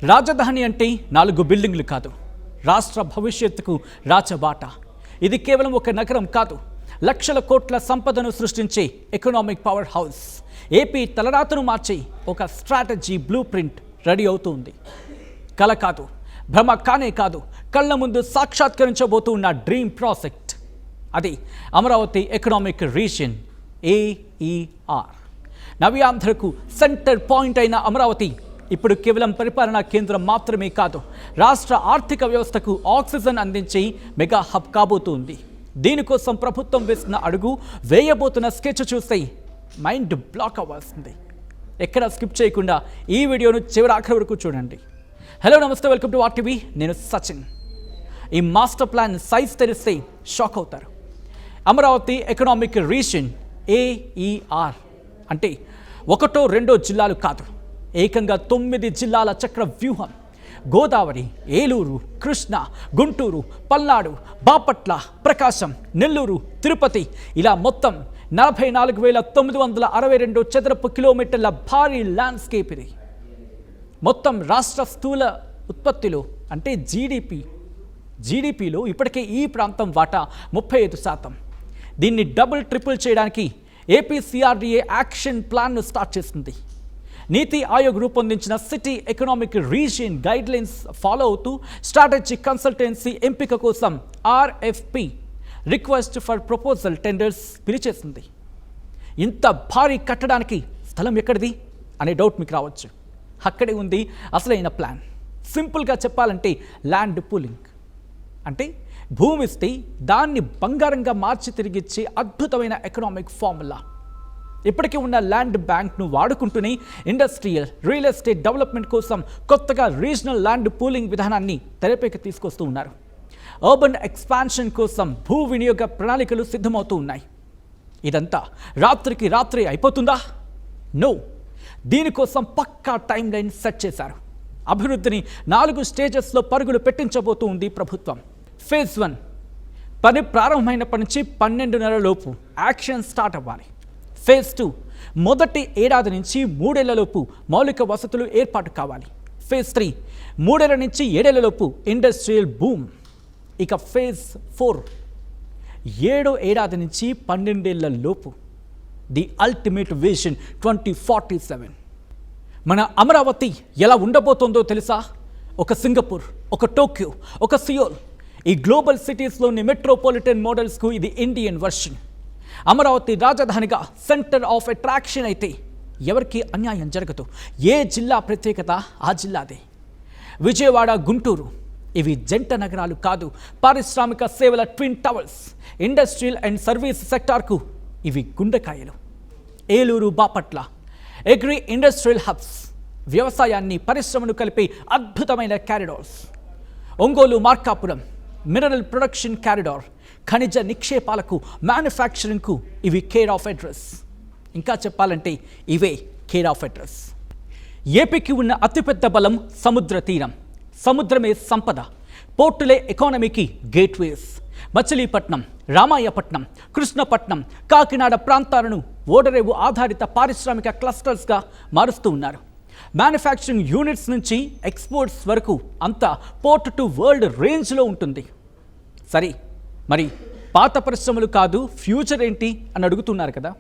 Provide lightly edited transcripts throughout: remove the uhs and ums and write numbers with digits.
రాజధాని అంటే 4 బిల్డింగ్లు కాదు, రాష్ట్ర భవిష్యత్తుకు రాచబాట. ఇది కేవలం ఒక నగరం కాదు, లక్షల కోట్ల సంపదను సృష్టించే ఎకనామిక్ పవర్ హౌస్. ఏపీ తలరాతను మార్చి ఒక స్ట్రాటజీ బ్లూ ప్రింట్ రెడీ అవుతుంది. కల కాదు, భ్రమ కానే కాదు, కళ్ళ ముందు సాక్షాత్కరించబోతూ ఉన్న డ్రీమ్ ప్రాజెక్ట్. అది అమరావతి ఎకనామిక్ రీజియన్, AER. నవ్యాంధ్రకు సెంటర్ పాయింట్ అయిన అమరావతి ఇప్పుడు కేవలం పరిపాలనా కేంద్రం మాత్రమే కాదు, రాష్ట్ర ఆర్థిక వ్యవస్థకు ఆక్సిజన్ అందించి మెగా హబ్ కాబోతుంది. దీనికోసం ప్రభుత్వం వేసిన అడుగు, వేయబోతున్న స్కెచ్ చూస్తే మైండ్ బ్లాక్ అవ్వాల్సింది. ఎక్కడ స్కిప్ చేయకుండా ఈ వీడియోను చివరి ఆఖరి వరకు చూడండి. హలో నమస్తే, వెల్కమ్ టు RTV. నేను సచిన్. ఈ మాస్టర్ ప్లాన్ సైజ్ తెలిస్తే షాక్ అవుతారు. అమరావతి ఎకనామిక్ రీజియన్, AER అంటే 1-2 జిల్లాలు కాదు, ఏకంగా 9 జిల్లాల చక్ర వ్యూహం. గోదావరి, ఏలూరు, కృష్ణా, గుంటూరు, పల్నాడు, బాపట్ల, ప్రకాశం, నెల్లూరు, తిరుపతి, ఇలా మొత్తం 44,962 చదరపు కిలోమీటర్ల భారీ ల్యాండ్స్కేప్ ఇది. మొత్తం రాష్ట్ర స్థూల ఉత్పత్తిలో అంటే జీడిపిలో ఇప్పటికే ఈ ప్రాంతం వాటా 35%. దీన్ని డబుల్ ట్రిపుల్ చేయడానికి ఏపీ CRDA యాక్షన్ ప్లాన్ను స్టార్ట్ చేస్తుంది. నీతి ఆయోగ్ రూపొందించిన city economic region guidelines follow అవుతూ స్ట్రాటజిక్ కన్సల్టెన్సీ ఎంపిక కోసం RFP, request for proposal tenders పిలిచేసింది. ఇంత భారీ కట్టడానికి స్థలం ఎక్కడిది అనే డౌట్ మీకు రావచ్చు. అక్కడే ఉంది అసలైన ప్లాన్. సింపుల్గా చెప్పాలంటే ల్యాండ్ పూలింగ్. అంటే భూమి ఇస్తే దాన్ని బంగారంగా మార్చి తిరిగిచ్చే అద్భుతమైన ఎకనామిక్ ఫార్ములా. ఇప్పటికీ ఉన్న ల్యాండ్ బ్యాంక్ను వాడుకుంటూనే ఇండస్ట్రియల్, రియల్ ఎస్టేట్ డెవలప్మెంట్ కోసం కొత్తగా రీజనల్ ల్యాండ్ పూలింగ్ విధానాన్ని తెరపైకి తీసుకొస్తూ ఉన్నారు. అర్బన్ ఎక్స్పాన్షన్ కోసం భూ వినియోగ ప్రణాళికలు సిద్ధమవుతూ ఉన్నాయి. ఇదంతా రాత్రికి రాత్రి అయిపోతుందా? నో. దీనికోసం పక్కా టైం లైన్ సెట్ చేశారు. అభివృద్ధిని 4 స్టేజెస్లో పరుగులు పెట్టించబోతూ ఉంది ప్రభుత్వం. ఫేజ్ 1 పని ప్రారంభమైనప్పటి నుంచి 12 నెలలలోపు యాక్షన్ స్టార్ట్ అవ్వాలి. ఫేజ్ 2 మొదటి ఏడాది నుంచి 3 ఏళ్లలోపు మౌలిక వసతులు ఏర్పాటు కావాలి. ఫేజ్ 3 3 ఏళ్ల నుంచి 7 ఏళ్లలోపు ఇండస్ట్రియల్ బూమ్. ఇక ఫేజ్ 4 7వ ఏడాది నుంచి 12 ఏళ్లలోపు ది అల్టిమేట్ విజన్ 2047. మన అమరావతి ఎలా ఉండబోతోందో తెలుసా? ఒక సింగపూర్, ఒక టోక్యో, ఒక సియోల్, ఈ గ్లోబల్ సిటీస్లోని మెట్రోపాలిటన్ మోడల్స్కు ఇది ఇండియన్ వర్షన్. అమరావతి రాజధానిగా సెంటర్ ఆఫ్ అట్రాక్షన్ అయితే ఎవరికి అన్యాయం జరగదు. ఏ జిల్లా ప్రత్యేకత ఆ జిల్లాదే. విజయవాడ, గుంటూరు ఇవి జంట నగరాలు కాదు, పారిశ్రామిక సేవల twin towers. Industrial and service సెక్టార్కు ఇవి గుండెకాయలు. Eluru, Bapatla agri industrial hubs, వ్యవసాయాన్ని పరిశ్రమను కలిపే అద్భుతమైన corridors. Ongole, Markapuram mineral production corridor, ఖనిజ నిక్షేపాలకు, మ్యానుఫ్యాక్చరింగ్కు ఇవి కేర్ ఆఫ్ అడ్రస్. ఇంకా చెప్పాలంటే ఇవే కేర్ ఆఫ్ అడ్రస్. ఏపీకి ఉన్న అతిపెద్ద బలం సముద్ర తీరం. సముద్రమే సంపద. పోర్టులే ఎకానమీకి గేట్వేస్. మచిలీపట్నం, రామాయపట్నం, కృష్ణపట్నం, కాకినాడ ప్రాంతాలను ఓడరేవు ఆధారిత పారిశ్రామిక క్లస్టర్స్గా మారుస్తూ ఉన్నారు. మ్యానుఫ్యాక్చరింగ్ యూనిట్స్ నుంచి ఎక్స్పోర్ట్స్ వరకు అంతా పోర్ట్ టు వరల్డ్ రేంజ్లో ఉంటుంది. సరే, మరి పాత పరిశ్రమలు కాదు, ఫ్యూచర్ ఏంటి అని అడుగుతున్నారు కదా.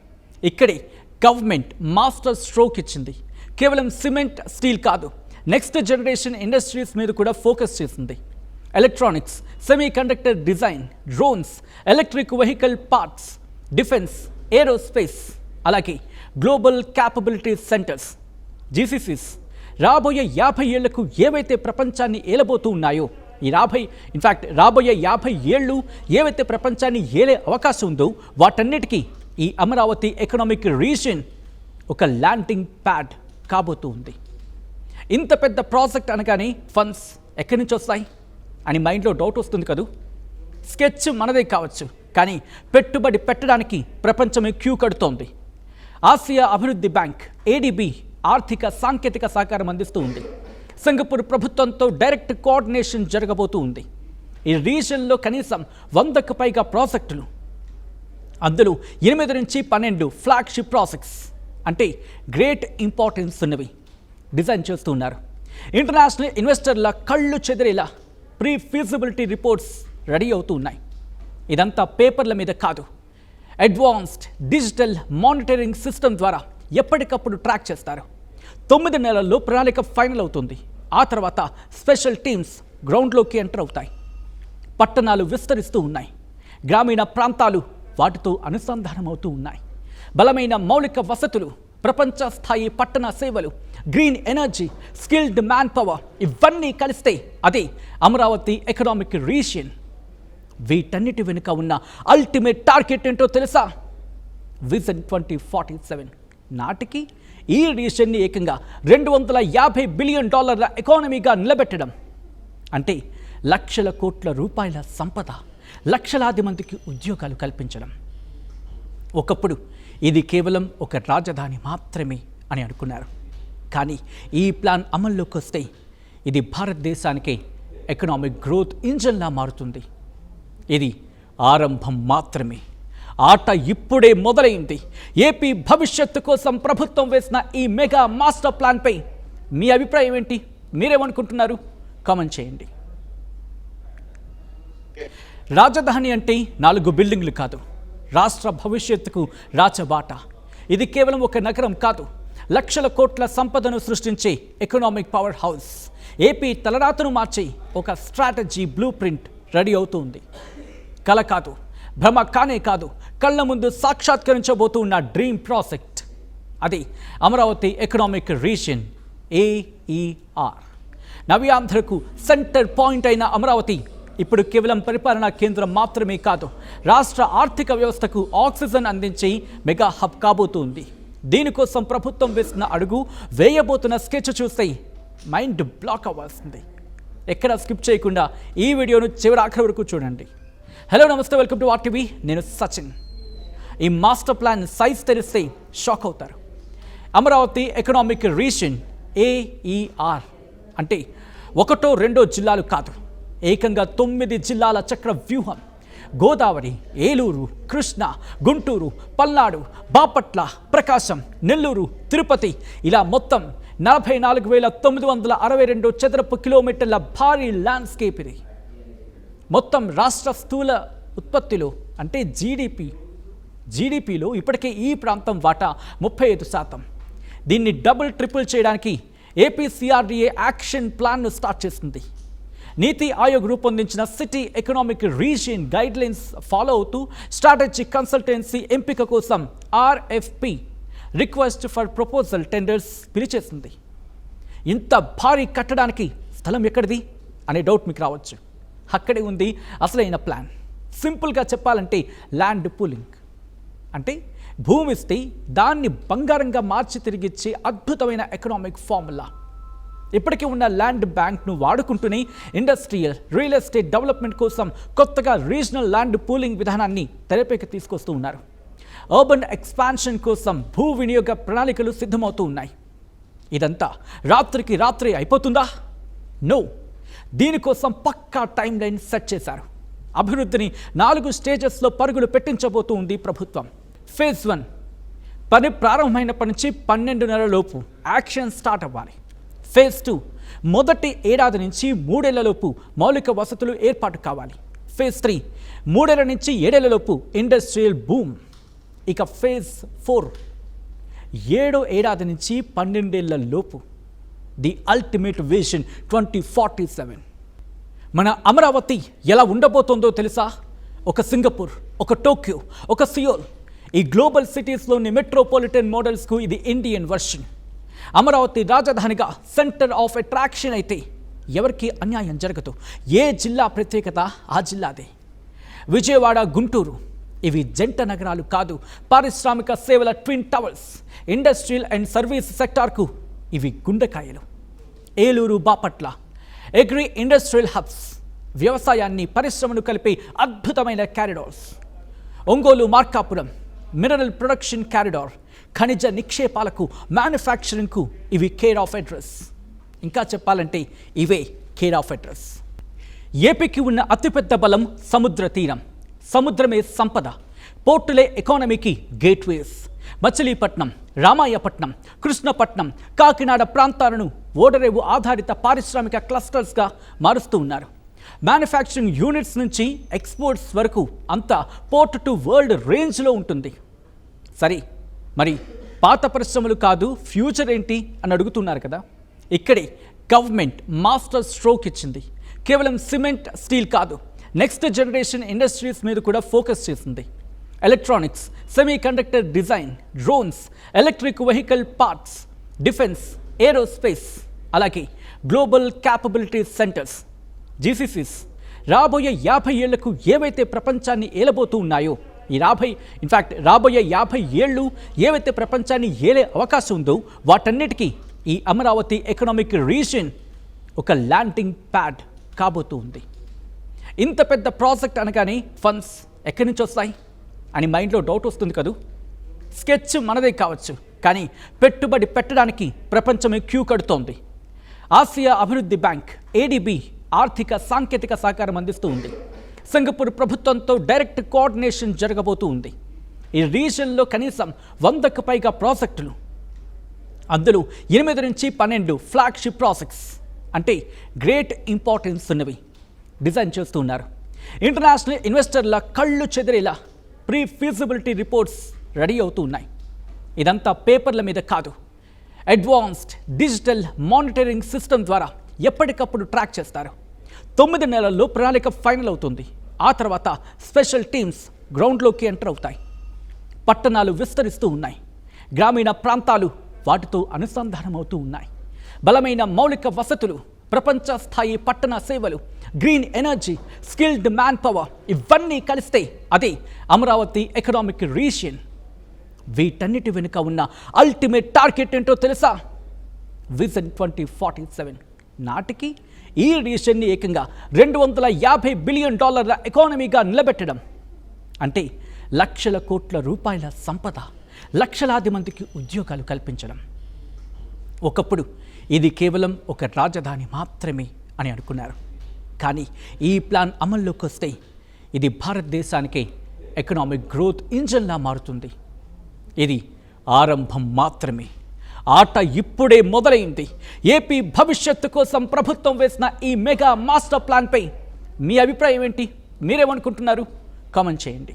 ఇక్కడే గవర్నమెంట్ మాస్టర్ స్ట్రోక్ ఇచ్చింది. కేవలం సిమెంట్, స్టీల్ కాదు, నెక్స్ట్ జనరేషన్ ఇండస్ట్రీస్ మీద కూడా ఫోకస్ చేసింది. Electronics, semi conductor design, drones, electric vehicle parts, defence, aerospace, అలాగే గ్లోబల్ క్యాపబిలిటీ సెంటర్స్, GCCs రాబోయే 50 ఏళ్లకు ఏవైతే ప్రపంచాన్ని ఏలబోతూ ఉన్నాయో, రాబోయే 50 ఏళ్ళు ఏవైతే ప్రపంచాన్ని ఏలే అవకాశం ఉందో వాటన్నిటికీ ఈ అమరావతి ఎకనామిక్ రీజియన్ ఒక ల్యాండింగ్ ప్యాడ్ కాబోతూ ఉంది. ఇంత పెద్ద ప్రాజెక్ట్ అనగానే ఫండ్స్ ఎక్కడి నుంచి వస్తాయి అని మైండ్లో డౌట్ వస్తుంది కదూ. స్కెచ్ మనదే కావచ్చు, కానీ పెట్టుబడి పెట్టడానికి ప్రపంచమే క్యూ కడుతోంది. ఆసియా అభివృద్ధి బ్యాంక్, ADB ఆర్థిక సాంకేతిక సహకారం అందిస్తూ ఉంది. సింగపూర్ ప్రభుత్వంతో డైరెక్ట్ కోఆర్డినేషన్ జరగబోతూ ఉంది. ఈ రీజియన్లో కనీసం 100కు పైగా ప్రాజెక్టులు, అందులో 8 నుంచి 12 ఫ్లాగ్షిప్ ప్రాజెక్ట్స్ అంటే గ్రేట్ ఇంపార్టెన్స్ ఉన్నవి డిజైన్ చేస్తున్నారు. ఇంటర్నేషనల్ ఇన్వెస్టర్ల కళ్ళు చెదిరేలా ప్రీ ఫీజిబిలిటీ రిపోర్ట్స్ రెడీ అవుతూ ఉన్నాయి. ఇదంతా పేపర్ల మీద కాదు, అడ్వాన్స్డ్ డిజిటల్ మానిటరింగ్ సిస్టమ్ ద్వారా ఎప్పటికప్పుడు ట్రాక్ చేస్తారు. 9 నెలల్లో ప్రణాళిక ఫైనల్ అవుతుంది. ఆ తర్వాత స్పెషల్ టీమ్స్ గ్రౌండ్లోకి ఎంటర్ అవుతాయి. పట్టణాలు విస్తరిస్తూ ఉన్నాయి, గ్రామీణ ప్రాంతాలు వాటితో అనుసంధానం అవుతూ ఉన్నాయి. బలమైన మౌలిక వసతులు, ప్రపంచ స్థాయి పట్టణ సేవలు, green energy, skilled man power ఇవన్నీ కలిస్తే అది అమరావతి ఎకనామిక్ రీజియన్. వీటన్నిటి వెనుక ఉన్న అల్టిమేట్ టార్గెట్ ఏంటో తెలుసా? విజన్ 2047 నాటికి ఈ రీజియన్ని ఏకంగా $250 బిలియన్ ఎకానమీగా నిలబెట్టడం. అంటే లక్షల కోట్ల రూపాయల సంపద, లక్షలాది మందికి ఉద్యోగాలు కల్పించడం. ఒకప్పుడు ఇది కేవలం ఒక రాజధాని మాత్రమే అని అనుకున్నారు. కానీ ఈ ప్లాన్ అమల్లోకి వస్తే ఇది భారతదేశానికి ఎకనామిక్ గ్రోత్ ఇంజన్లా మారుతుంది. ఇది ఆరంభం మాత్రమే. ఆట ఇప్పుడే మొదలైంది. ఏపీ భవిష్యత్తు కోసం ప్రభుత్వం వేసిన ఈ మెగా మాస్టర్ ప్లాన్పై మీ అభిప్రాయం ఏంటి? మీరేమనుకుంటున్నారు? కామెంట్ చేయండి. రాజధాని అంటే 4 బిల్డింగ్లు కాదు, రాష్ట్ర భవిష్యత్తుకు రాచబాట. ఇది కేవలం ఒక నగరం కాదు, లక్షల కోట్ల సంపదను సృష్టించే ఎకనామిక్ పవర్ హౌస్. ఏపీ తలరాతను మార్చి ఒక స్ట్రాటజీ బ్లూ ప్రింట్ రెడీ అవుతుంది. కల కాదు, భ్రమ కానే కాదు, కళ్ళ ముందు సాక్షాత్కరించబోతూ ఉన్న డ్రీమ్ ప్రాజెక్ట్. అది అమరావతి ఎకనామిక్ రీజియన్, AER. నవ్యాంధ్రకు సెంటర్ పాయింట్ అయిన అమరావతి ఇప్పుడు కేవలం పరిపాలనా కేంద్రం మాత్రమే కాదు, రాష్ట్ర ఆర్థిక వ్యవస్థకు ఆక్సిజన్ అందించి మెగా హబ్ కాబోతుంది. దీనికోసం ప్రభుత్వం వేసిన అడుగు, వేయబోతున్న స్కెచ్ చూస్తే మైండ్ బ్లాక్ అవ్వాల్సింది. ఎక్కడ స్కిప్ చేయకుండా ఈ వీడియోను చివరి వరకు చూడండి. హలో నమస్తే, వెల్కమ్ టు RTV. నేను సచిన్. ఈ మాస్టర్ ప్లాన్ సైజ్ తెలిస్తే షాక్ అవుతారు. అమరావతి ఎకనామిక్ రీజియన్, AER అంటే 1-2 జిల్లాలు కాదు, ఏకంగా 9 జిల్లాల చక్ర వ్యూహం. గోదావరి, ఏలూరు, కృష్ణా, గుంటూరు, పల్నాడు, బాపట్ల, ప్రకాశం, నెల్లూరు, తిరుపతి, ఇలా మొత్తం 44,962 చదరపు కిలోమీటర్ల భారీ ల్యాండ్స్కేప్ ఇది. మొత్తం రాష్ట్ర స్థూల ఉత్పత్తిలో అంటే జీడిపిలో ఇప్పటికే ఈ ప్రాంతం వాటా 35%. దీన్ని డబుల్ ట్రిపుల్ చేయడానికి ఏపీ CRDA యాక్షన్ ప్లాన్ను స్టార్ట్ చేసింది. నీతి ఆయోగ్ రూపొందించిన city economic region guidelines follow అవుతూ స్ట్రాటజిక్ కన్సల్టెన్సీ ఎంపిక కోసం RFP request for proposal tenders పిలిచేసింది. ఇంత భారీ కట్టడానికి స్థలం ఎక్కడిది అనే డౌట్ మీకు రావచ్చు. అక్కడే ఉంది అసలైన ప్లాన్. సింపుల్గా చెప్పాలంటే ల్యాండ్ పూలింగ్. అంటే భూమి ఇస్తే దాన్ని బంగారంగా మార్చి తిరిగిచ్చే అద్భుతమైన ఎకనామిక్ ఫార్ములా. ఇప్పటికీ ఉన్న ల్యాండ్ బ్యాంక్ను వాడుకుంటూనే ఇండస్ట్రియల్, రియల్ ఎస్టేట్ డెవలప్మెంట్ కోసం కొత్తగా రీజనల్ ల్యాండ్ పూలింగ్ విధానాన్ని తెరపైకి తీసుకొస్తూ ఉన్నారు. అర్బన్ ఎక్స్పాన్షన్ కోసం భూ వినియోగ ప్రణాళికలు సిద్ధమవుతూ ఉన్నాయి. ఇదంతా రాత్రికి రాత్రి అయిపోతుందా? నో. దీనికోసం పక్కా టైం లైన్ సెట్ చేశారు. అభివృద్ధిని 4 స్టేజెస్లో పరుగులు పెట్టించబోతూ ఉంది ప్రభుత్వం. ఫేజ్ 1 పని ప్రారంభమైనప్పటి నుంచి 12 నెలలలోపు యాక్షన్ స్టార్ట్ అవ్వాలి. ఫేజ్ 2 మొదటి ఏడాది నుంచి 3 ఏళ్లలోపు మౌలిక వసతులు ఏర్పాటు కావాలి. ఫేజ్ 3 3 ఏళ్ల నుంచి 7 ఏళ్లలోపు ఇండస్ట్రియల్ బూమ్. ఇక ఫేజ్ 4 7వ ఏడాది నుంచి 12 ఏళ్లలోపు ది అల్టిమేట్ విజన్ 2047. మన అమరావతి ఎలా ఉండబోతోందో తెలుసా? ఒక సింగపూర్, ఒక టోక్యో, ఒక సియోల్, ఈ గ్లోబల్ సిటీస్లోని మెట్రోపాలిటన్ మోడల్స్కు ఇది ఇండియన్ వర్షన్. అమరావతి రాజధానిగా సెంటర్ ఆఫ్ అట్రాక్షన్ అయితే ఎవరికి అన్యాయం జరగదు. ఏ జిల్లా ప్రత్యేకత ఆ జిల్లాదే. విజయవాడ, గుంటూరు ఇవి జంట నగరాలు కాదు, పారిశ్రామిక సేవల twin towers. Industrial and service సెక్టార్కు ఇవి గుండెకాయలు. Eluru, Bapatla agri industrial hubs, వ్యవసాయాన్ని పరిశ్రమను కలిపే అద్భుతమైన corridors. Ongole, Markapuram mineral production corridor, ఖనిజ నిక్షేపాలకు, మ్యానుఫ్యాక్చరింగ్కు ఇవి కేర్ ఆఫ్ అడ్రస్. ఇంకా చెప్పాలంటే ఇవే కేర్ ఆఫ్ అడ్రస్. ఏపీకి ఉన్న అతిపెద్ద బలం సముద్ర తీరం. సముద్రమే సంపద, పోర్టులే ఎకానమీకి గేట్వేస్. మచిలీపట్నం, రామాయపట్నం, కృష్ణపట్నం, కాకినాడ ప్రాంతాలను ఓడరేవు ఆధారిత పారిశ్రామిక క్లస్టర్స్గా మారుస్తూ ఉన్నారు. మ్యానుఫ్యాక్చరింగ్ యూనిట్స్ నుంచి ఎక్స్పోర్ట్స్ వరకు అంతా పోర్ట్ టు వరల్డ్ రేంజ్లో ఉంటుంది. సరే, మరి పాత పరిశ్రమలు కాదు ఫ్యూచర్ ఏంటి అని అడుగుతున్నారు కదా. ఇక్కడే గవర్నమెంట్ మాస్టర్ స్ట్రోక్ ఇచ్చింది. కేవలం సిమెంట్, స్టీల్ కాదు, నెక్స్ట్ జనరేషన్ ఇండస్ట్రీస్ మీద కూడా ఫోకస్ చేసింది. Electronics, semi conductor design, drones, electric vehicle parts, defence, aerospace, అలాగే గ్లోబల్ క్యాపబిలిటీ సెంటర్స్, జీసీసీస్ రాబోయే 50 ఏళ్లకు ఏవైతే ప్రపంచాన్ని ఏలబోతూ ఉన్నాయో, రాబోయే 50 ఏళ్ళు ఏవైతే ప్రపంచాన్ని ఏలే అవకాశం ఉందో వాటన్నిటికీ ఈ అమరావతి ఎకనామిక్ రీజియన్ ఒక ల్యాండింగ్ ప్యాడ్ కాబోతూ ఉంది. ఇంత పెద్ద ప్రాజెక్ట్ అనగానే ఫండ్స్ ఎక్కడి నుంచి వస్తాయి అని మైండ్లో డౌట్ వస్తుంది కదూ. స్కెచ్ మనదే కావచ్చు, కానీ పెట్టుబడి పెట్టడానికి ప్రపంచమే క్యూ కడుతోంది. ఆసియా అభివృద్ధి బ్యాంక్ ADB ఆర్థిక సాంకేతిక సహకారం అందిస్తూ ఉంది. సింగపూర్ ప్రభుత్వంతో డైరెక్ట్ కోఆర్డినేషన్ జరగబోతూ ఉంది. ఈ రీజియన్లో కనీసం 100కు పైగా ప్రాజెక్టులు, అందులో 8 నుంచి 12 ఫ్లాగ్షిప్ ప్రాజెక్ట్స్ అంటే గ్రేట్ ఇంపార్టెన్స్ ఉన్నవి డిజైన్ చేస్తూ ఉన్నారు. ఇంటర్నేషనల్ ఇన్వెస్టర్ల కళ్ళు చెదిరేలా ప్రీ ఫీజిబిలిటీ రిపోర్ట్స్ రెడీ అవుతూ ఉన్నాయి. ఇదంతా పేపర్ల మీద కాదు, అడ్వాన్స్డ్ డిజిటల్ మానిటరింగ్ సిస్టమ్ ద్వారా ఎప్పటికప్పుడు ట్రాక్ చేస్తారు. 9 నెలల్లో ప్రణాళిక ఫైనల్ అవుతుంది. ఆ తర్వాత స్పెషల్ టీమ్స్ గ్రౌండ్లోకి ఎంటర్ అవుతాయి. పట్టణాలు విస్తరిస్తూ ఉన్నాయి, గ్రామీణ ప్రాంతాలు వాటితో అనుసంధానం అవుతూ ఉన్నాయి. బలమైన మౌలిక వసతులు, ప్రపంచ స్థాయి పట్టణ సేవలు, green energy, skilled man power ఇవన్నీ కలిస్తే అదే అమరావతి ఎకనామిక్ రీజియన్. వీటన్నిటి వెనుక ఉన్న అల్టిమేట్ టార్గెట్ ఏంటో తెలుసా? విజన్ 2047 నాటికి ఈ రీజియన్ని ఏకంగా $250 బిలియన్ ఎకానమీగా నిలబెట్టడం. అంటే లక్షల కోట్ల రూపాయల సంపద, లక్షలాది మందికి ఉద్యోగాలు కల్పించడం. ఒకప్పుడు ఇది కేవలం ఒక రాజధాని మాత్రమే అని అనుకున్నారు. కానీ ఈ ప్లాన్ అమల్లోకి వస్తే ఇది భారతదేశానికి ఎకనామిక్ గ్రోత్ ఇంజన్లా మారుతుంది. ఇది ఆరంభం మాత్రమే. ఆట ఇప్పుడే మొదలైంది. ఏపీ భవిష్యత్తు కోసం ప్రభుత్వం వేసిన ఈ మెగా మాస్టర్ ప్లాన్పై మీ అభిప్రాయం ఏంటి? మీరేమనుకుంటున్నారు? కామెంట్ చేయండి.